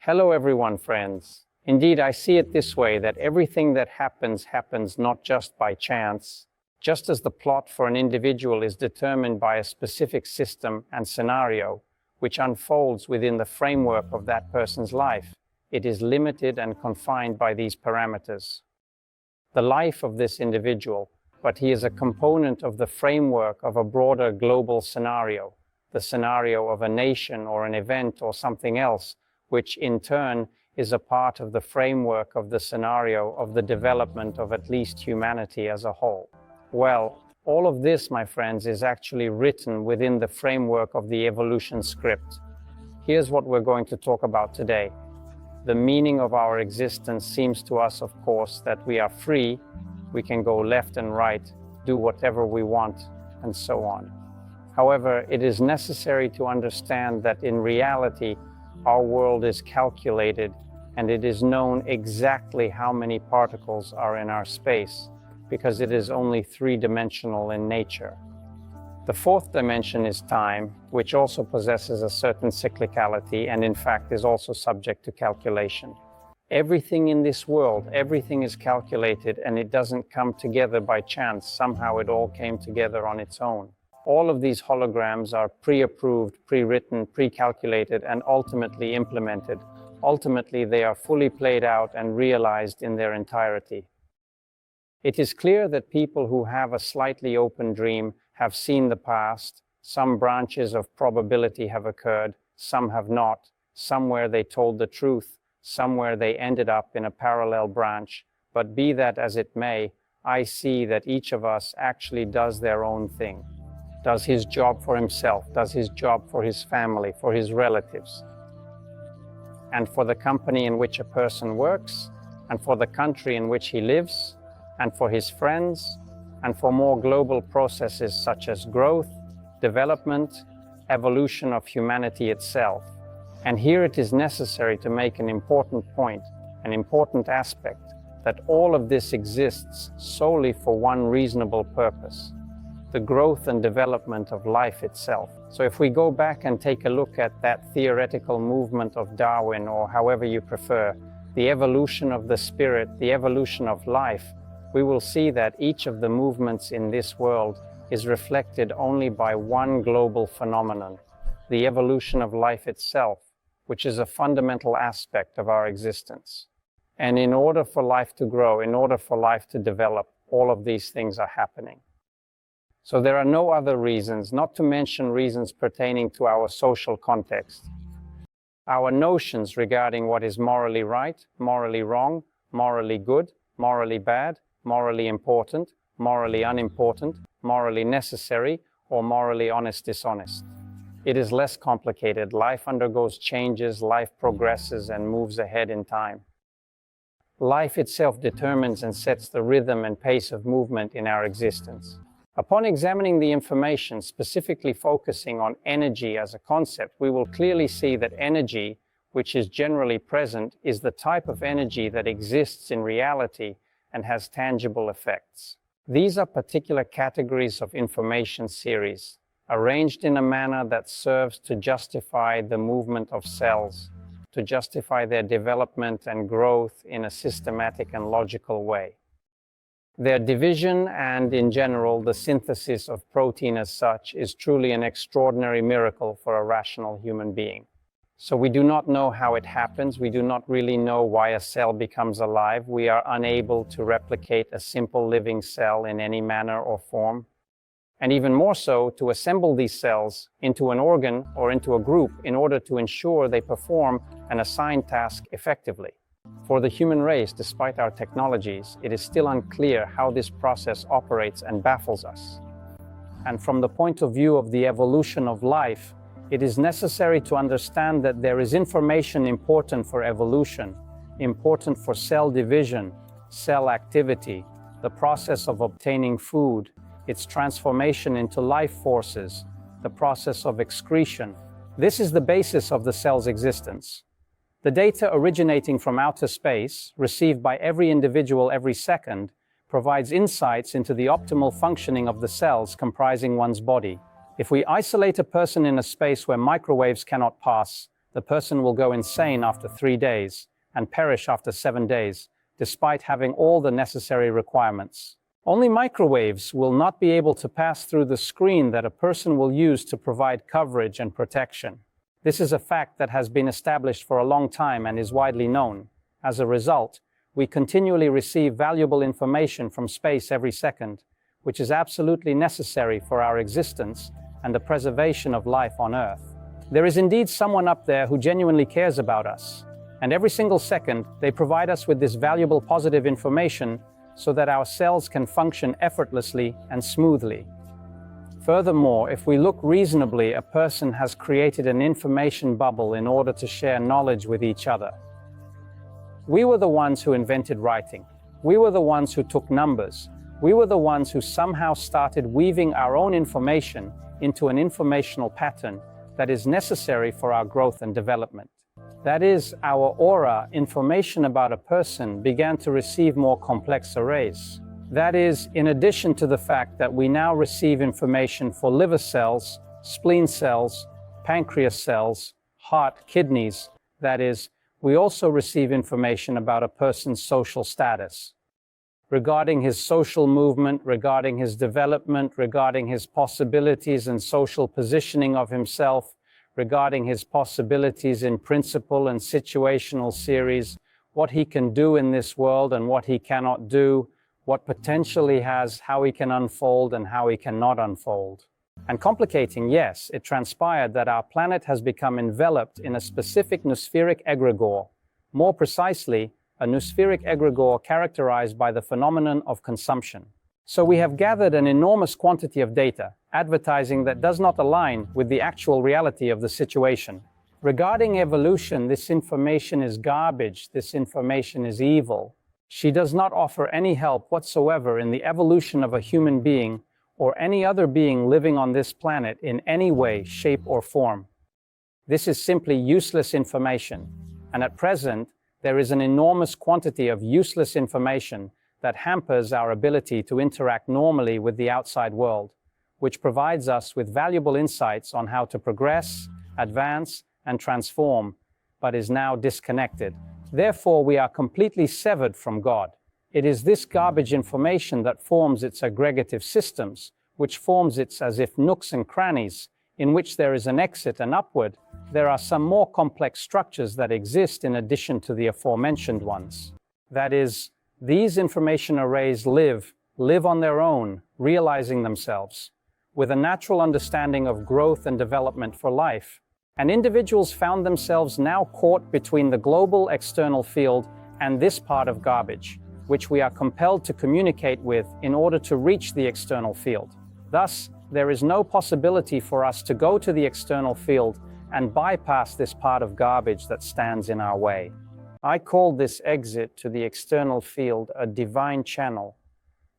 Hello everyone, friends. Indeed, I see it this way, that everything that happens not just by chance. Just as the plot for an individual is determined by a specific system and scenario, which unfolds within the framework of that person's life, it is limited and confined by these parameters. The life of this individual, but he is a component of the framework of a broader global scenario, the scenario of a nation or an event or something else, which in turn is a part of the framework of the scenario of the development of at least humanity as a whole. Well, all of this, my friends, is actually written within the framework of the evolution script. Here's what we're going to talk about today. The meaning of our existence seems to us, of course, that we are free, we can go left and right, do whatever we want, and so on. However, it is necessary to understand that in reality, our world is calculated, and it is known exactly how many particles are in our space, because it is only three-dimensional in nature. The fourth dimension is time, which also possesses a certain cyclicality and in fact is also subject to calculation. Everything in this world, everything is calculated, and it doesn't come together by chance. Somehow it all came together on its own. All of these holograms are pre-approved, pre-written, pre-calculated, and ultimately implemented. Ultimately, they are fully played out and realized in their entirety. It is clear that people who have a slightly open dream have seen the past. Some branches of probability have occurred, some have not. Somewhere they told the truth, somewhere they ended up in a parallel branch. But be that as it may, I see that each of us actually does their own thing. Does his job for himself, does his job for his family, for his relatives, and for the company in which a person works, and for the country in which he lives, and for his friends, and for more global processes such as growth, development, evolution of humanity itself. And here it is necessary to make an important point, an important aspect, that all of this exists solely for one reasonable purpose: the growth and development of life itself. So if we go back and take a look at that theoretical movement of Darwin, or however you prefer, the evolution of the spirit, the evolution of life, we will see that each of the movements in this world is reflected only by one global phenomenon, the evolution of life itself, which is a fundamental aspect of our existence. And in order for life to grow, in order for life to develop, all of these things are happening. So there are no other reasons, not to mention reasons pertaining to our social context. Our notions regarding what is morally right, morally wrong, morally good, morally bad, morally important, morally unimportant, morally necessary, or morally honest, dishonest. It is less complicated. Life undergoes changes, life progresses and moves ahead in time. Life itself determines and sets the rhythm and pace of movement in our existence. Upon examining the information, specifically focusing on energy as a concept, we will clearly see that energy, which is generally present, is the type of energy that exists in reality and has tangible effects. These are particular categories of information series, arranged in a manner that serves to justify the movement of cells, to justify their development and growth in a systematic and logical way. Their division and, in general, the synthesis of protein as such is truly an extraordinary miracle for a rational human being. So we do not know how it happens. We do not really know why a cell becomes alive. We are unable to replicate a simple living cell in any manner or form. And even more so, to assemble these cells into an organ or into a group in order to ensure they perform an assigned task effectively. For the human race, despite our technologies, it is still unclear how this process operates and baffles us. And from the point of view of the evolution of life, it is necessary to understand that there is information important for evolution, important for cell division, cell activity, the process of obtaining food, its transformation into life forces, the process of excretion. This is the basis of the cell's existence. The data originating from outer space, received by every individual every second, provides insights into the optimal functioning of the cells comprising one's body. If we isolate a person in a space where microwaves cannot pass, the person will go insane after 3 days and perish after 7 days, despite having all the necessary requirements. Only microwaves will not be able to pass through the screen that a person will use to provide coverage and protection. This is a fact that has been established for a long time and is widely known. As a result, we continually receive valuable information from space every second, which is absolutely necessary for our existence and the preservation of life on Earth. There is indeed someone up there who genuinely cares about us, and every single second they provide us with this valuable positive information so that our cells can function effortlessly and smoothly. Furthermore, if we look reasonably, a person has created an information bubble in order to share knowledge with each other. We were the ones who invented writing. We were the ones who took numbers. We were the ones who somehow started weaving our own information into an informational pattern that is necessary for our growth and development. That is, our aura, information about a person, began to receive more complex arrays. That is, in addition to the fact that we now receive information for liver cells, spleen cells, pancreas cells, heart, kidneys, that is, we also receive information about a person's social status, regarding his social movement, regarding his development, regarding his possibilities and social positioning of himself, regarding his possibilities in principle and situational series, what he can do in this world and what he cannot do, what potential he has, how he can unfold and how he cannot unfold. And complicating, yes, it transpired that our planet has become enveloped in a specific nospheric egregore, more precisely, a nospheric egregore characterized by the phenomenon of consumption. So we have gathered an enormous quantity of data, advertising that does not align with the actual reality of the situation. Regarding evolution, this information is garbage, this information is evil. She does not offer any help whatsoever in the evolution of a human being or any other being living on this planet in any way, shape, or form. This is simply useless information, and at present, there is an enormous quantity of useless information that hampers our ability to interact normally with the outside world, which provides us with valuable insights on how to progress, advance, and transform, but is now disconnected. Therefore, we are completely severed from God. It is this garbage information that forms its aggregative systems, which forms its as if nooks and crannies, in which there is an exit and upward. There are some more complex structures that exist in addition to the aforementioned ones. That is, these information arrays live on their own, realizing themselves, with a natural understanding of growth and development for life. And individuals found themselves now caught between the global external field and this part of garbage, which we are compelled to communicate with in order to reach the external field. Thus, there is no possibility for us to go to the external field and bypass this part of garbage that stands in our way. I call this exit to the external field a divine channel.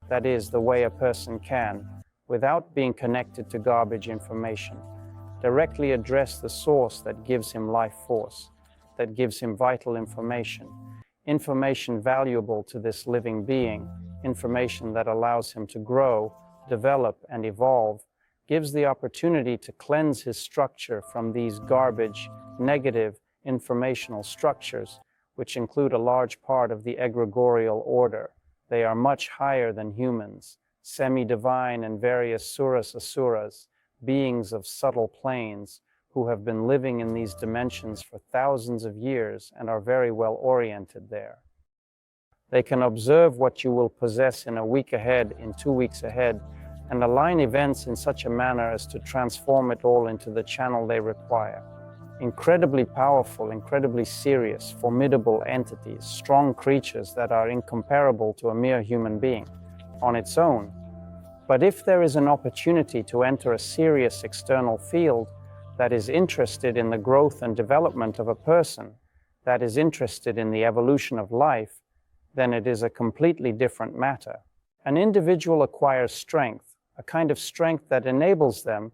That is, the way a person can, without being connected to garbage information, directly address the source that gives him life force, that gives him vital information valuable to this living being, information that allows him to grow, develop, and evolve, gives the opportunity to cleanse his structure from these garbage, negative, informational structures, which include a large part of the egregorial order. They are much higher than humans, semi-divine and various suras asuras, beings of subtle planes who have been living in these dimensions for thousands of years and are very well oriented there. They can observe what you will possess in a week ahead, in 2 weeks ahead, and align events in such a manner as to transform it all into the channel they require. Incredibly powerful, incredibly serious, formidable entities, strong creatures that are incomparable to a mere human being on its own. But if there is an opportunity to enter a serious external field that is interested in the growth and development of a person, that is interested in the evolution of life, then it is a completely different matter. An individual acquires strength, a kind of strength that enables them,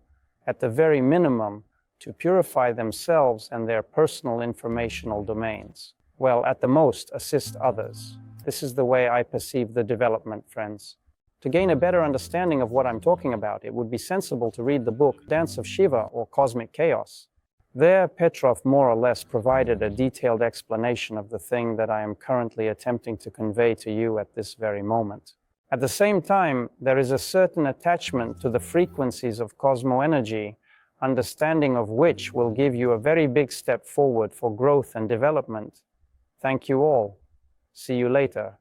at the very minimum, to purify themselves and their personal informational domains. Well, at the most, assist others. This is the way I perceive the development, friends. To gain a better understanding of what I'm talking about, it would be sensible to read the book Dance of Shiva or Cosmic Chaos. There, Petrov more or less provided a detailed explanation of the thing that I am currently attempting to convey to you at this very moment. At the same time, there is a certain attachment to the frequencies of cosmoenergy, understanding of which will give you a very big step forward for growth and development. Thank you all. See you later.